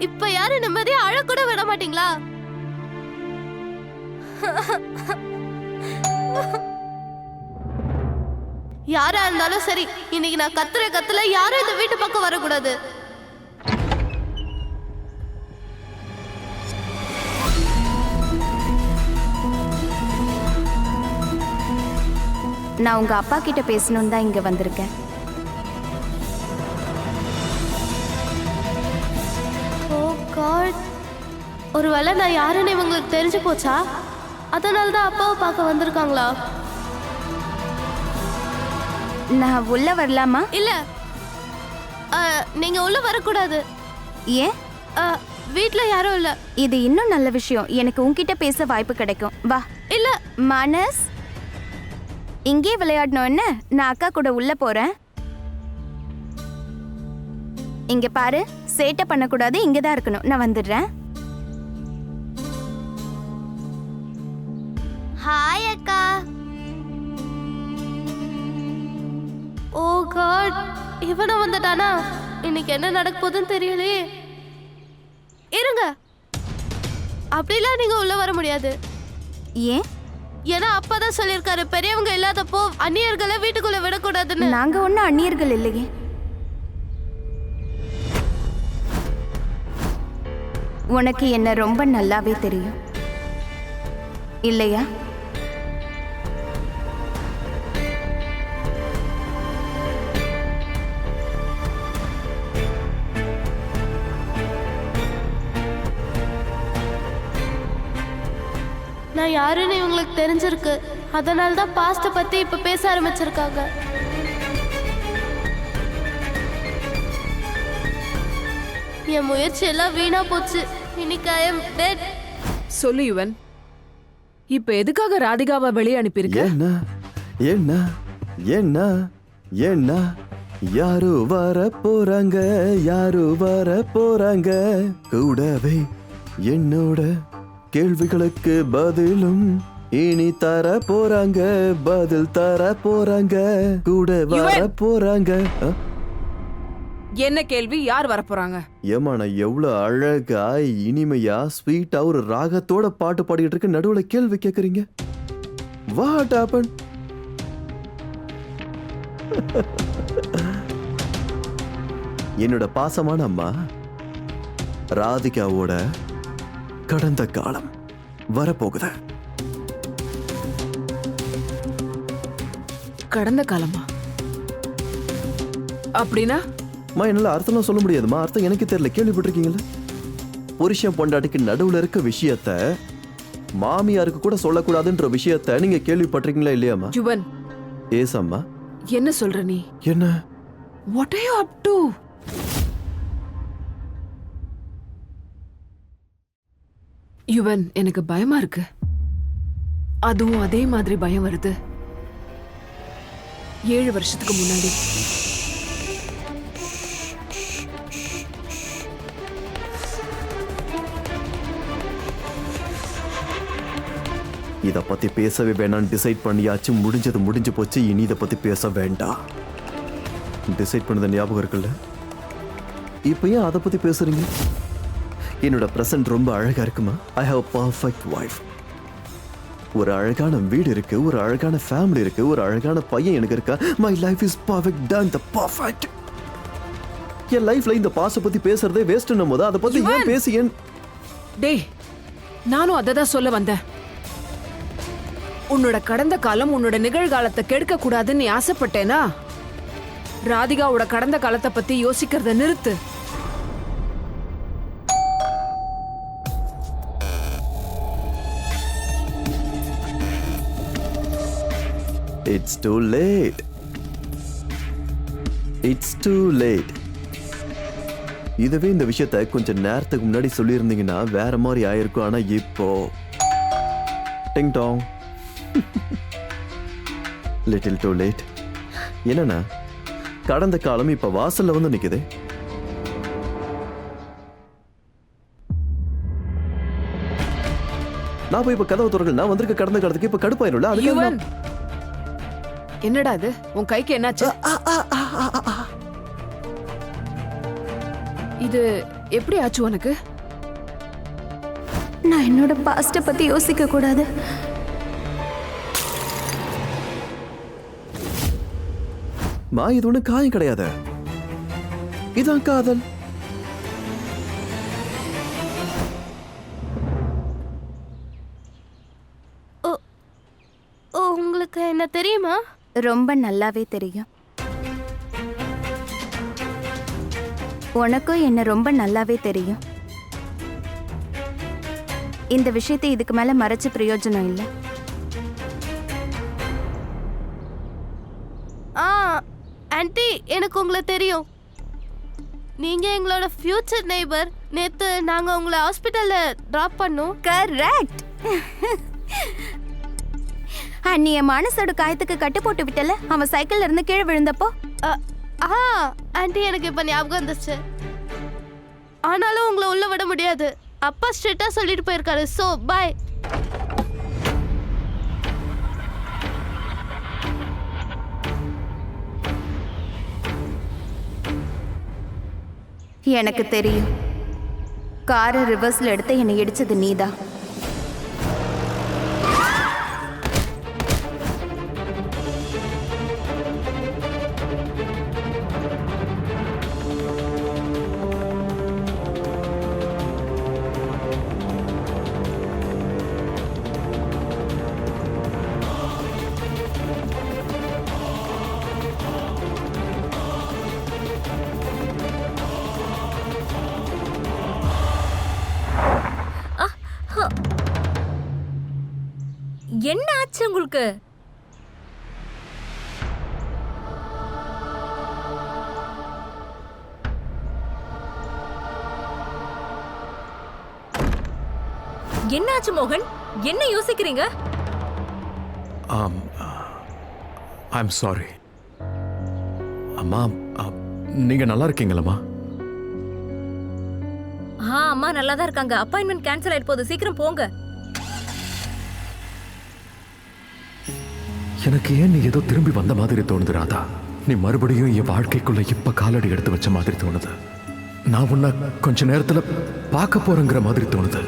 இப்ப யாரும் நிம்மதியா அழக்கூட விட மாட்டீங்களா? யாரா இருந்தாலும் சரி, இன்னைக்கு நான் கத்துல யாரும் இந்த வீட்டு பக்கம் வரக்கூடாது. நான் உங்க அப்பா கிட்ட பேசணும்னு தான் இங்க வந்திருக்கேன். ஓ காட், ஒருவேளை நான் யாருன்னு இவங்களுக்கு தெரிஞ்சு போச்சா? அதனால தான் அப்பாவை பார்க்க வந்திருக்காங்களா? நான் உள்ள வரலாமா? இல்ல, நீங்க உள்ள வரக்கூடாது. ஏன்? வீட்ல யாரும் இல்ல. இது இன்னும் நல்ல விஷயம். எனக்கு உன்கிட்ட பேச வாய்ப்பு கிடைக்கும். வா. இல்ல மானஸ், இங்கே விளையாடணும் என்ன? நான் அக்கா கூட உள்ள போறேன். இங்க பாரு, சேட்டை பண்ணக்கூடாது, இங்கதான் இருக்கணும். நான் வந்துடுறேன். ஹாய் அக்கா. ஓ காட், இவனும் வந்துட்டானா? இன்னைக்கு என்ன நடக்க போகுதுன்னு தெரியலையே. இருங்க, அப்படிலாம் நீங்க உள்ள வர முடியாது. ஏன்? ஏன்னா அப்பதான் சொல்லியிருக்காரு, பெரியவங்க இல்லாதப்போ அந்நியர்களை வீட்டுக்குள்ள விடக்கூடாதுன்னு. நாங்க ஒன்னும் அந்நியர்கள் இல்லையே. உனக்கு என்ன ரொம்ப நல்லாவே தெரியும் இல்லையா? நான் யாருன்னு இவங்களுக்கு தெரிஞ்சிருக்கு. அதனால தான் பாஸ்ட பத்தி இப்ப பேச ஆரம்பிச்சிருக்காங்க. என் முயற்சி எல்லாம் வீணா போச்சு. இன்னைக்கு ஐ அம் டெட். சொல்லு யுவன், இப்ப எதுக்காக ராதிகாவை வெளியே அனுப்பியிருக்க? என்ன என்ன என்ன என்ன யாரு வர போறாங்க, யாரு வர போறாங்க கூடவே என்னோட கேள்விகளுக்கு பதிலும் இனி தர போறாங்க, பதில் தர போறாங்க, கூட வர போறாங்க. என்ன கேள்வி? யார் வரப்போறாங்க? ஏமா, நான் எவ்வளவு அழகா இனிமையா ஸ்வீட்டா ஒரு ராகத்தோட பாட்டு பாடிட்டு இருக்க, நடுவுல கேள்வி கேக்குறீங்க. What happen? என்னோட பாசமான அம்மா ராதிகாவோட கடந்த காலம் வரப்போகுது. கடந்த காலமா? அப்படின்னா என்னால அர்த்தம் சொல்ல முடியாதுமா. அர்த்தம் எனக்கு தெரியல. கேள்விப்பட்டிருக்கீங்களா? புருஷன் பொண்டாட்டிக்கு நடுவுல இருக்க விஷயத்த மாமியாருக்கு கூட சொல்லக்கூடாதுன்ற விஷயத்த நீங்க கேள்விப்பட்டிருக்கீங்களா இல்லையாமா? யுவன், ஏஸ் அம்மா. என்ன சொல்ற நீ? என்ன? What are you up to? Yuvan, எனக்கு பயமா இருக்கு. அதுவும் அதே மாதிரி பயம் வருது 7 வருஷத்துக்கு முன்னாடி. இத பத்தி பேசவே வேணாம் டிசைட் பண்ணியாச்சு. முடிஞ்சது முடிஞ்சு போச்சு. இனி இத பத்தி பேச வேண்டாம். டிசைட் பண்ணது ஞாபகம் இருக்குல்ல? இப்ப ஏன் அதை பத்தி பேசுறீங்க? என்னோட பிரசன்ட் ரொம்ப அழகா இருக்குமா? I have perfect wife. ஒரு அழகான வீடு இருக்கு, ஒரு அழகான ஃபேமிலி இருக்கு, ஒரு அழகான பையன் எனக்கு இருக்கா. My life is perfect, than the perfect. என் லைஃப்ல இந்த பாச பத்தி பேசுறதே வேஸ்ட்னும் போது அதை பத்தி ஏன் பேசி ஏன்? டேய், நானும் அதை தான் சொல்ல வந்தேன். உன்னோட கடந்த காலம் உன்னோட நிகழ்காலத்தை கெடுக்க கூடாதுன்னு நீ ஆசைப்பட்டேனா? ராதிகாவோட கடந்த காலத்தை பத்தி யோசிக்கிறத நிறுத்து. It's too late. It's too late. இதுவே இந்த விஷயத்தை கொஞ்சம் நேரத்துக்கு முன்னாடி சொல்லியிருந்தீங்கன்னா வேற மாதிரி ஆயிருக்கும். ஆனா இப்போ டிங் டாங், லிட்டில் டூ லேட். என்னன்னா, கடந்த காலம் இப்ப வாசல்ல வந்து நிக்குது. நான் போய் இப்ப கதவு துறக்கல, நான் வந்திருக்க கடந்த காலத்துக்கு இப்ப கடுப்பாயிரும்ல. யுவன், என்னடா இது? உன் கைக்கு என்னாச்சு? இது எப்படி ஆச்சு உனக்கு? நான் என்னோட பாஸ்ட பத்தி யோசிக்க கூடாது. மா இது ஒண்ணு காயம் கிடையாது, இதான் காதல். ஓ ஓ உங்களுக்கு என்ன தெரியுமா? ரொம்ப நல்லாவே தெரியும். உனக்கும் என்ன ரொம்ப நல்லாவே தெரியும். இந்த விஷயத்தை இதுக்கு மேல மறைச்சு பிரயோஜனம் இல்லை. ஆன்ட்டி, எனக்கு உங்களை தெரியும். நீங்க எங்களோட ஃபியூச்சர் நெய்பர். நேத்து நாங்க உங்களை ஹாஸ்பிட்டல்ல டிராப் பண்ணோம். கரெக்ட். நீ என் மனசோட காயத்துக்கு கட்டு போட்டு விட்டல, அவன் சைக்கிள்ல இருந்து கீழே விழுந்தப்போ. ஆன்ட்டி, எனக்கு இப்ப ஞாபகம் வந்துச்சு. ஆனாலும் உங்களை உள்ள விட முடியாது. அப்பா ஸ்ட்ரிக்ட்டா சொல்லிட்டு போயிருக்காரு. So bye. எனக்கு தெரியும், காரை ரிவர்ஸ்ல எடுத்து என்னை இடிச்சது நீதான். என்ன ஆச்சு உங்களுக்கு? என்ன ஆச்சு மோகன்? என்ன யோசிக்கிறீங்க? ஐம் சாரி அம்மா. நீங்க நல்லா இருக்கீங்களா? அம்மா நல்லா தான் இருக்காங்க. அப்பாயின்மெண்ட் கேன்சல் ஆயிட்டு போகுது, சீக்கிரம் போங்க. எனக்கு ஏன் நீ ஏதோ திரும்பி வந்த மாதிரி தோணுது ராதா. நீ மறுபடியும் என் வாழ்க்கைக்குள்ள இப்ப காலடி எடுத்து வச்ச மாதிரி தோணுது. நான் உன்னை கொஞ்ச நேரத்துல பார்க்க போறேங்கிற மாதிரி தோணுது.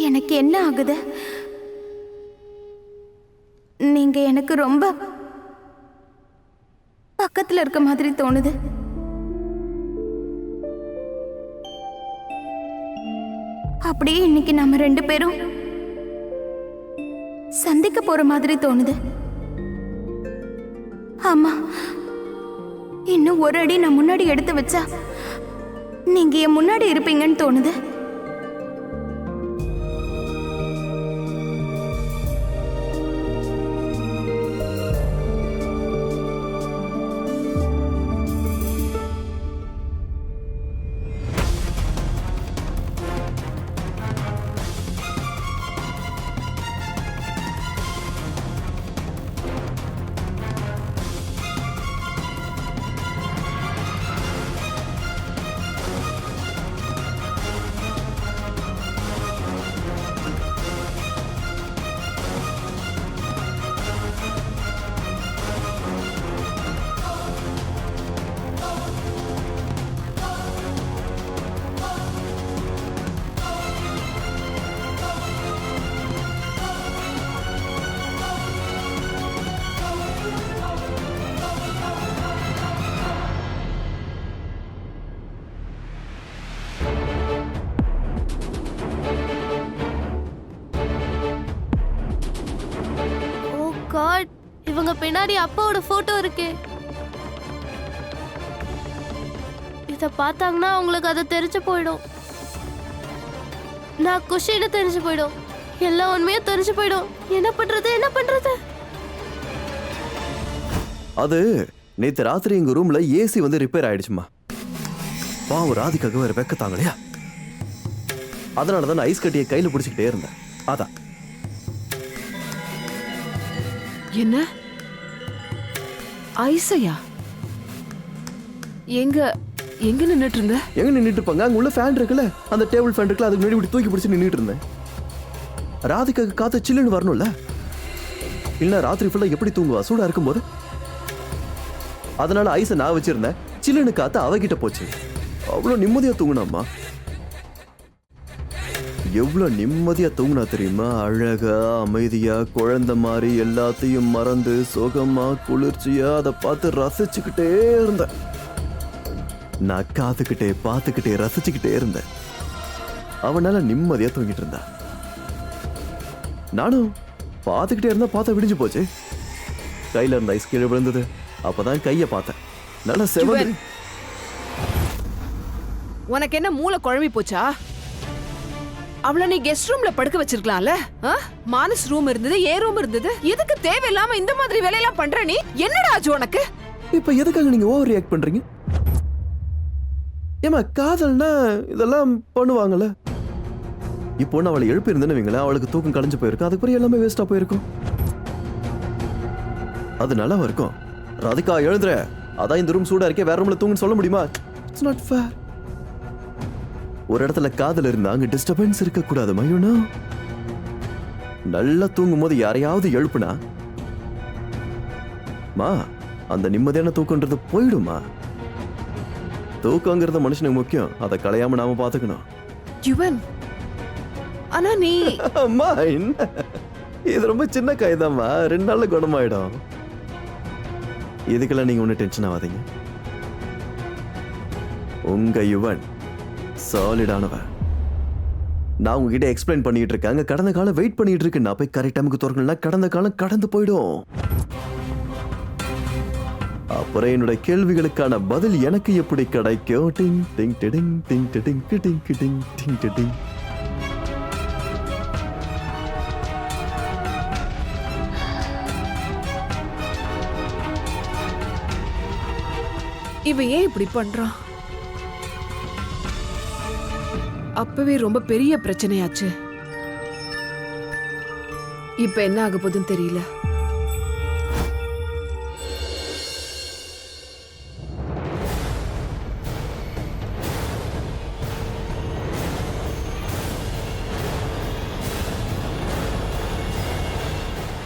எனக்கு என்ன ஆகுது? நீங்க எனக்கு ரொம்ப பக்கத்துல இருக்க மாதிரி தோணுது. அப்படியே இன்னைக்கு நம்ம ரெண்டு பேரும் சந்திக்க போற மாதிரி தோணுது. ஆமா, இன்னும் ஒரு அடி நான் முன்னாடி எடுத்து வச்சா நீங்க என் முன்னாடி இருப்பீங்கன்னு தோணுது. பின்னாடி அப்பாவோட போட்டோ இருக்கே. இத பார்த்தாங்கன்னா உங்களுக்கு அது தெரிஞ்சு போயிடும். நான் குஷின்னு தெரிஞ்சு போயிடும். எல்லா உண்மையும் தெரிஞ்சு போயிடும். என்ன பண்றது? அது நேத்து ராத்திரி எங்க ரூம்ல ஏசி வந்து ரிப்பேர் ஆயிடுச்சுமா. பாவம் ராதிகாக வேற வெக்கத்தாங்களையா, அதனாலதான் நான் ஐஸ் கட்டியை கையில பிடிச்சிக்கிட்டே இருந்தேன். அதான். என்ன ஐசையா? எங்க எங்க நின்னுட்டு இருந்த? எங்க நின்னுட்டு இருப்பாங்க? அங்க உள்ள ஃபேன் இருக்குல்ல, அந்த டேபிள் ஃபேன் இருக்குல்ல, அதுக்கு முன்னாடி இப்படி தூக்கி பிடிச்சி நின்னுட்டு இருந்தேன். ராதிகாக்கு காத்து சில்லுன்னு வரணும்ல, இல்ல ராத்திரி ஃபுல்லா எப்படி தூங்குவா சூடா இருக்கும்போது? அதனால ஐஸை நான் வச்சிருந்தேன், சில்லுன்னு காத்து அவகிட்ட போச்சு. அவ்வளவு நிம்மதியா தூங்குனாம்மா. எவ்வளவு நிம்மதியா தூங்குனா தெரியுமா? அழகா அமைதியா குழந்தை மாதிரி எல்லாத்தையும் மறந்து சுகமா குளிர்ச்சியா அதை பார்த்து ரசிச்சுக்கிட்டே இருந்தேன். நான் பார்த்துக்கிட்டே ரசிச்சுக்கிட்டே இருந்தேன். அவனால நிம்மதியா தூங்கிட்டு இருந்தா. நானும் பார்த்துக்கிட்டே இருந்தா பார்த்தா விடிஞ்சு போச்சு. கையில இருந்த ஐஸ் கீழே விழுந்தது. அப்பதான் கைய பார்த்தேன், நல்லா செவந்து. உனக்கு என்ன மூளை குழம்பி போச்சா? அவள நீ கெஸ்ட் ரூம்ல படுக்க வச்சிருக்கலாம்ல? மானஸ் ரூம் இருந்தது, ஏ ரூம் இருந்தது. எதுக்கு தேவையில்லாம இந்த மாதிரி வேலையெல்லாம் பண்ற நீ? என்னடா ஆச்சு உனக்கு? இப்ப எதுக்காக நீங்க ஓவர் ரியாக்ட் பண்றீங்க? ஏமா காதல்னா இதெல்லாம் பண்ணுவாங்கல்ல. இப்போ நான் அவளை எழுப்பி இருந்தேன்னு வைங்களேன், அவளுக்கு தூக்கம் கலைஞ்சு போயிருக்கும், அதுக்கப்புறம் எல்லாமே வேஸ்டா போயிருக்கும். அது நல்லா இருக்கும். ராதிகா எழுதுற, அதான் இந்த ரூம் சூடா இருக்கே, வேற ரூம்ல தூங்குன்னு சொல்ல முடியுமா? It's not fair. ஒரு இடத்துல காதல் இருந்தா அங்க டிஸ்டர்பன்ஸ் இருக்க கூடாது மையோனா. நல்லா தூங்கும் போது யாரையாவது எழுப்புனா மா அந்த நிம்மதியான தூக்கம்ன்றது போயிடுமா? தூக்கங்கிறது மனுஷனுக்கு முக்கியம், அதை களையாம நாம பாத்துக்கணும். யுவன், ஆனா நீ அம்மா என்ன இது ரொம்ப சின்ன கைதாம்மா, 2 நாள்ல குணமாயிடும். இதுக்கெல்லாம் நீங்க ஒன்னும் டென்ஷன் ஆகாதீங்க. உங்க யுவன் சாலிடானவன். நான் உங்ககிட்ட எக்ஸ்பிளைன் பண்ணிட்டு இருக்கேன். கடந்த காலம் வெயிட் பண்ணிட்டு இருக்கு. நான் போய் கரெக்ட் டைமுக்கு திறக்கலன்னா கடந்த காலம் கடந்து போயிடும். அப்புறம் என்னோட கேள்விகளுக்கான பதில் எனக்கு எப்படி கிடைக்கும்? டிங் டிங் டிடிங் டிங் டிடிங் டிடிங் டிடிங் டிங் டிடிங். இவன் ஏன் இப்படி பண்றான்? அப்பவே ரொம்ப பெரிய பிரச்சனையாச்சு. இப்ப என்ன ஆக போகுதுன்னு தெரியல.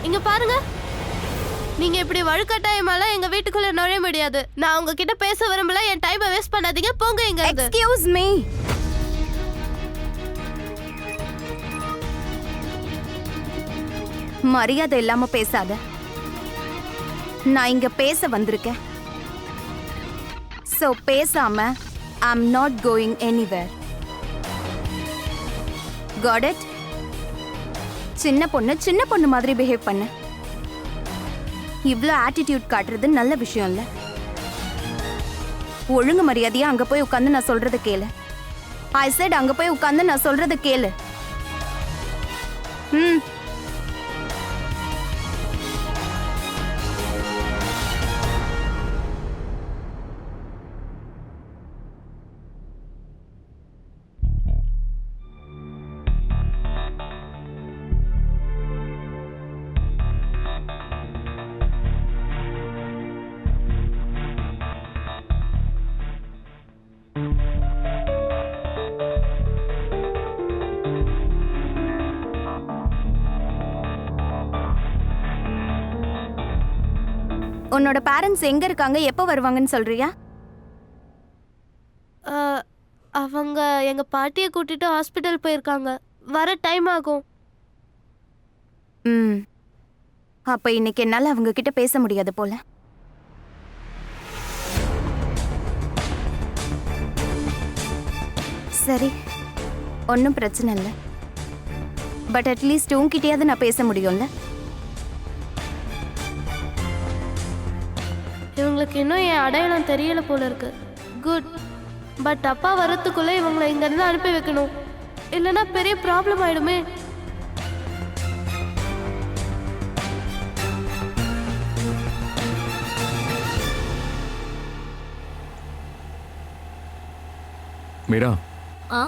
இங்க பாருங்க, நீங்க இப்படி வழுக்கட்டாயமால எங்க வீட்டுக்குள்ள நுழைய முடியாது. நான் உங்ககிட்ட பேச விரும்பல. என் டைமை வேஸ்ட் பண்ணாதீங்க, போங்க இங்க இருந்து. Excuse me. மரியாதை இல்லாம பேசாத. நான் இங்க பேச வந்திருக்கேன். சோ பேசாம I'm not going anywhere. Got it? சின்ன பொண்ணு மாதிரி பிஹேவ் பண்ண. இவ்ளோ ஆட்டிடியூட் காட்டுறது நல்ல விஷயம் இல்ல. ஒழுங்கு மரியாதையா அங்க போய் உட்கார்ந்து நான் சொல்றத கேளு. I said அங்க போய் உட்கார்ந்து நான் சொல்றத கேளு. உன்னோட பேரண்ட்ஸ் எங்க இருக்காங்க, எப்போ வருவாங்கன்னு சொல்றியா? அவங்க எங்க பாட்டியை கூட்டிட்டு ஹாஸ்பிட்டல் போயிருக்காங்க. வர டைம் ஆகும். அப்ப இன்னைக்கு என்னால அவங்க கிட்ட பேச முடியாது போல. சரி, ஒன்றும் பிரச்சனை இல்லை. பட் அட்லீஸ்ட் உன்கிட்டயாவது நான் பேச முடியும்ல? இவங்களுக்கு இன்னும் என் அடையாளம் தெரியல போல இருக்கு. குட். பட் அப்பா வரத்துக்குள்ள இவங்களை இங்கிருந்து அனுப்பி வைக்கணும், இல்லைன்னா பெரிய ப்ராப்ளம் ஆயிடுமே. மீரா, ஆ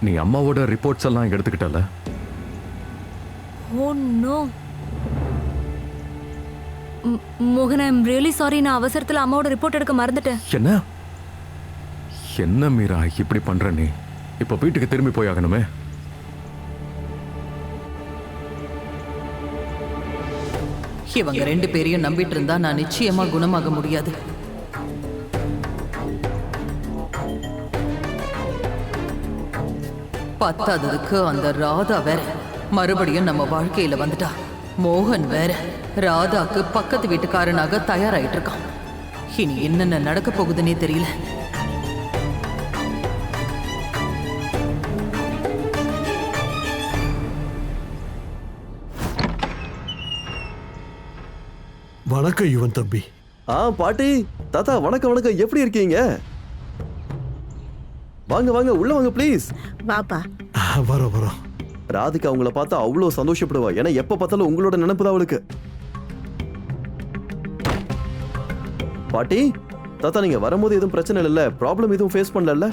நீ அம்மாவோட ரிப்போர்ட்ஸ் எல்லாம் எடுத்துக்கிட்டல? ஓ நோ மோகன், ஐ எம் ரியலி சாரி. நான் அவசரத்துல அம்மாவோட ரிப்போர்ட் எடுக்க மறந்துட்டேன். என்ன என்ன மீரா இப்படி பண்ற நீ? இப்ப வீட்டுக்கு திரும்பி போயாகணுமே. இவங்க 2 பேரையும் நம்பிட்டு இருந்தா நான் நிச்சயமா குணமாக முடியாது. பத்தாததுக்கு அந்த ராதா வேற மறுபடியும் நம்ம வாழ்க்கையில வந்துட்டா. மோகன் வேற ராதாக்கு பக்கத்து வீட்டுக்காரனாக தயாராயிட்டு இருக்கான். இனி என்னென்ன நடக்க போகுதுன்னே தெரியல. வணக்கம் யுவன் தம்பி. பாட்டி, தாத்தா, வணக்கம் வணக்கம். எப்படி இருக்கீங்க? வாங்க வாங்க, உள்ள வாங்க ப்ளீஸ். வாப்பா. வரோம் வரோம். ராதிகா உங்களை பார்த்தா அவ்வளோ சந்தோஷப்படுவா. ஏன்னா எப்ப பார்த்தாலும் உங்களோட நினைப்பு தான் அவளுக்கு. பாட்டி, தாத்தா, நீங்க வரும்போது எதுவும் பிரச்சனை இல்ல? ப்ராப்ளம் எதுவும் ஃபேஸ் பண்ணல?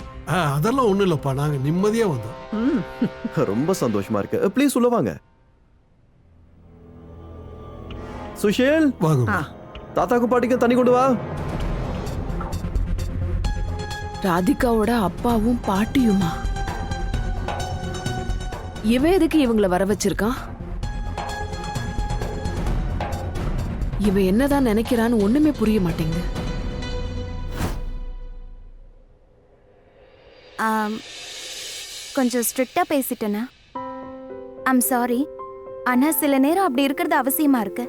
அதெல்லாம் ஒண்ணும் இல்லப்பா, நாங்க நிம்மதியா வந்தோம். ரொம்ப சந்தோஷமா இருக்கு. ப்ளீஸ் உள்ள வாங்க. சுஷேல், வாங்க. தாத்தாக்கும் பாட்டிக்கும் தண்ணி கொண்டு வா. ராதிகாவோட அப்பாவும் பாட்டியுமா? இவன் எதுக்கு இவங்கள வர வச்சிருக்கான்? இவன் என்னதான் நினைக்கிறான்னு ஒண்ணுமே புரிய மாட்டேங்குது. கொஞ்சம் ஸ்ட்ரிக்டா பேசிட்டேனா? I'm sorry. ஆனா சில நேரம் அப்படி இருக்கிறது அவசியமா இருக்கு.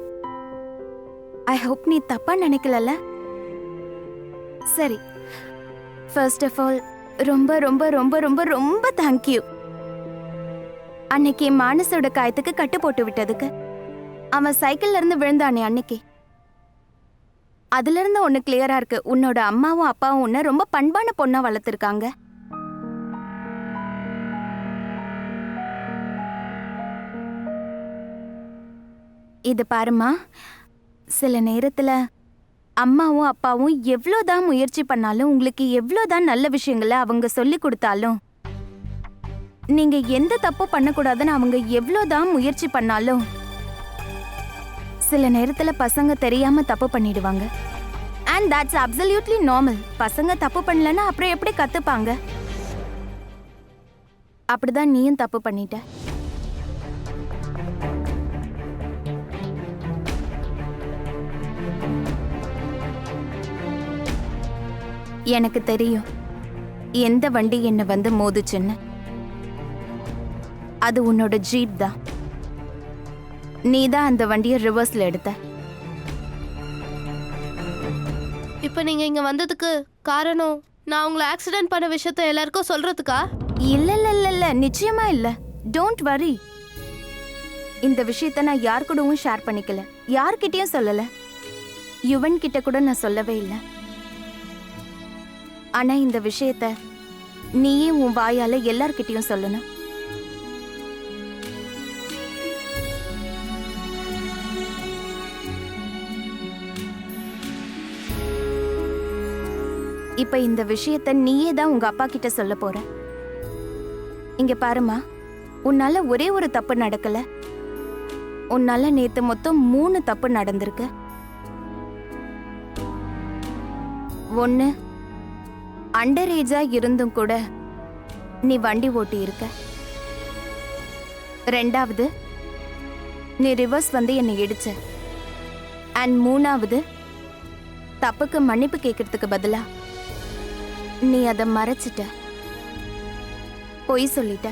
ஐ ஹோப் நீ தப்பா நினைக்கலல்ல? சரி, ஃபர்ஸ்ட் ஆஃப் ஆல் ரொம்ப ரொம்ப ரொம்ப ரொம்ப ரொம்ப தேங்க்யூ. அன்னைக்கு மானசோட காயத்துக்கு கட்டு போட்டு விட்டதுக்கு. அவன் சைக்கிள்ல இருந்து விழுந்தானே அன்னைக்கு, அதுல இருந்து ஒண்ணு கிளியரா இருக்கு. உன்னோட அம்மாவும் அப்பாவும் உன்னை ரொம்ப பண்பான பொண்ணா வளர்த்திருக்காங்க. இது பாருமா, சில நேரத்துல அம்மாவும் அப்பாவும் எவ்வளோதான் முயற்சி பண்ணாலும், உங்களுக்கு எவ்வளோதான் நல்ல விஷயங்களை அவங்க சொல்லி கொடுத்தாலும், நீங்க எந்த தப்பு பண்ணக்கூடாதுன்னு அவங்க எவ்வளோதான் முயற்சி பண்ணாலும், சில நேரத்துல பசங்க தெரியாம தப்பு பண்ணிடுவாங்க. And that's absolutely normal. பசங்க தப்பு பண்ணலன்னா அப்புறம் எப்படி கத்துப்பாங்க? அப்படிதான் நீயும் தப்பு பண்ணிட்ட. எனக்கு தெரியும் எந்த வண்டி என்ன வந்து மோதுச்சுன்னு. அது உன்னோட ஜீப் தான். நீதான் அந்த வண்டியை ரிவர்ஸ்ல எடுத்த. இப்போ நீங்க இங்க வந்ததுக்கு காரணம் நான் உங்களை ஆக்சிடென்ட் பண்ண விஷயத்த எல்லாருக்கும் சொல்றதுக்கா? இல்ல இல்ல இல்ல இல்ல, நிச்சயமா இல்ல. Don't worry. இந்த விஷயத்த நான் யார் கூடவும் ஷேர் பண்ணிக்கல, யார்கிட்டயும் சொல்லல. யுவன் கிட்ட கூட நான் சொல்லவே இல்லை. ஆனா இந்த விஷயத்த நீயே உன் வாயால எல்லார்கிட்டயும் சொல்லணும். இப்ப இந்த விஷயத்த நீயே தான் உங்க அப்பா கிட்ட சொல்ல போற. இங்க பாருமா, உன்னால ஒரே ஒரு தப்பு நடக்கல. உன்னால நேத்து மொத்தம் 3 தப்பு நடந்திருக்கு. 1, அண்டர் ஏஜா இருந்தும் கூட நீ வண்டி ஓட்டி இருக்க. 2வது, நீ ரிவர்ஸ் வந்து என்னை இடிச்ச. அண்ட் 3வது, தப்புக்கு மன்னிப்பு கேட்கறதுக்கு பதிலா நீ அதை மறைச்சிட்ட, பொய் சொல்லிட்ட.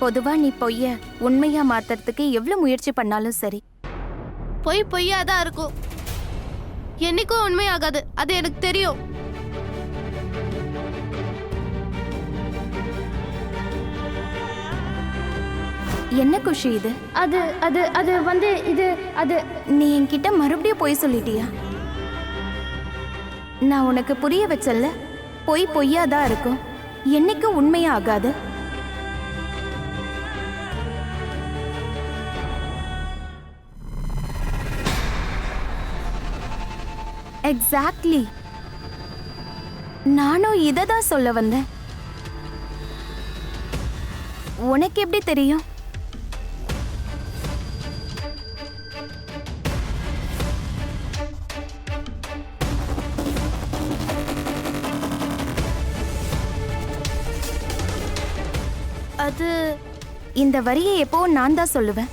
பொதுவா நீ பொய்ய உண்மையா மாத்துறதுக்கு எவ்வளவு முயற்சி பண்ணாலும் சரி, பொய் பொய்யாதான் இருக்கும், என்னைக்கும் உண்மையாகாது. அது எனக்கு தெரியும். என்ன குஷி இது? அது அது அது வந்து இது அது நீ என்கிட்ட மறுபடியும் பொய் சொல்லிட்டியா? நான் உனக்கு புரிய வச்சல்ல, பொய் பொய்யாதான் இருக்கும், என்னைக்கும் உண்மையா ஆகாது. எக்ஸாக்ட்லி, நானும் இதை தான் சொல்ல வந்தேன். உனக்கு எப்படி தெரியும்? அது இந்த வரியை எப்போ நான் தான் சொல்லுவேன்.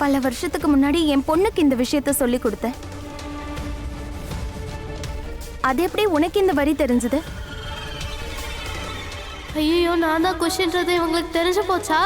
பல வருஷத்துக்கு முன்னாடி என் பொண்ணுக்கு இந்த விஷயத்த சொல்லி கொடுத்தேன். அது எப்படி உனக்கு இந்த வரி தெரிஞ்சது? ஐயோ, நான் தான் குஷின்றது இவங்களுக்கு தெரிஞ்சு போச்சா?